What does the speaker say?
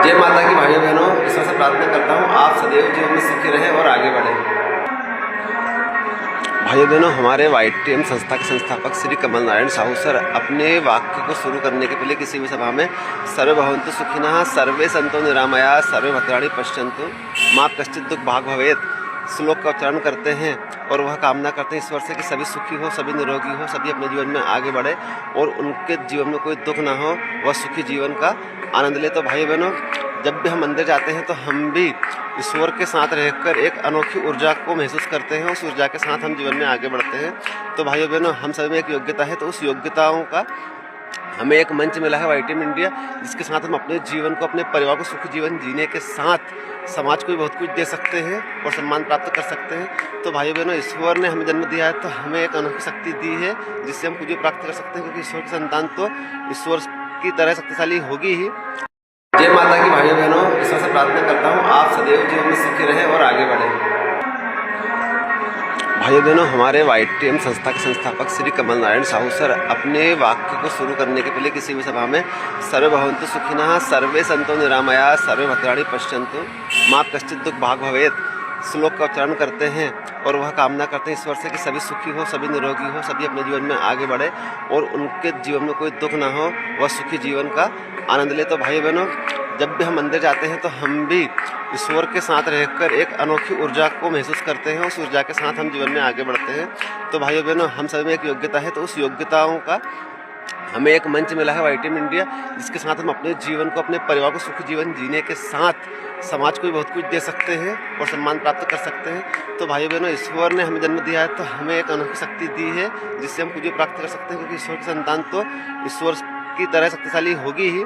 जय माता की भाइयों बहनों, ईश्वर से प्रार्थना करता हूँ आप सदैव जीवन में सुखी रहें और आगे बढ़ें। भाइयों बहनों, हमारे YTM संस्था के संस्थापक श्री कमल नारायण साहू सर अपने वाक्य को शुरू करने के पहले किसी भी सभा में सर्वे भवन्तु सुखिनः सर्वे सन्तु निरामया सर्वे भद्राणि पश्यन्तु माँ कश्चित् दुःख भाग् भवेत् श्लोक का उच्चारण करते हैं और वह कामना करते हैं ईश्वर से कि सभी सुखी हो, सभी निरोगी हो, सभी अपने जीवन में आगे बढ़े और उनके जीवन में कोई दुख ना हो, वह सुखी जीवन का आनंद ले। तो भाई बहनों, जब भी हम मंदिर जाते हैं तो हम भी ईश्वर के साथ रहकर एक अनोखी ऊर्जा को महसूस करते हैं, उस ऊर्जा के साथ हम जीवन में आगे बढ़ते हैं। तो भाइयों बहनों, हम सभी में एक योग्यता है, तो उस योग्यताओं का हमें एक मंच मिला है YTM इंडिया, जिसके साथ हम अपने जीवन को, अपने परिवार को सुखी जीवन जीने के साथ समाज को भी बहुत कुछ दे सकते हैं और सम्मान प्राप्त कर सकते हैं। तो भाई बहनों, ईश्वर ने हमें जन्म दिया है तो हमें एक अनोखी शक्ति दी है जिससे हम कुछ भी प्राप्त कर सकते हैं, क्योंकि ईश्वर की संतान तो ईश्वर की तरह शक्तिशाली होगी ही। जय माता की भाइयों बहनों, ईश्वर से प्रार्थना करता हूँ आप सदैव जीवन में सुखी रहें और आगे बढ़ें। भाइयों बहनों, हमारे YTM संस्था के संस्थापक श्री कमल नारायण साहू सर अपने वाक्य को शुरू करने के पहले किसी भी सभा में सर्वे भवन्तु सुखिनः सर्वे सन्तु निरामया सर्वे भद्राणि पश्यन्तु माँ कश्चित् दुःख भाग् भवेत् श्लोक का उच्चारण करते हैं और वह कामना करते हैं ईश्वर से कि सभी सुखी हो, सभी निरोगी हो, सभी अपने जीवन में आगे बढ़े और उनके जीवन में कोई दुख ना हो, वह सुखी जीवन का आनंद ले। तो भाई बहनों, जब भी हम मंदिर जाते हैं तो हम भी ईश्वर के साथ रहकर एक अनोखी ऊर्जा को महसूस करते हैं, उस ऊर्जा के साथ हम जीवन में आगे बढ़ते हैं। तो भाइयों बहनों, हम सभी में एक योग्यता है, तो उस योग्यताओं का हमें एक मंच मिला है YTM इंडिया, जिसके साथ हम अपने जीवन को, अपने परिवार को सुखी जीवन जीने के साथ समाज को भी बहुत कुछ दे सकते हैं और सम्मान प्राप्त कर सकते हैं। तो भाइयों बहनों, ईश्वर ने हमें जन्म दिया है तो हमें एक अनोखी शक्ति दी है जिससे हम कुछ भी प्राप्त कर सकते हैं, क्योंकि ईश्वर की संतान तो ईश्वर की तरह शक्तिशाली होगी ही।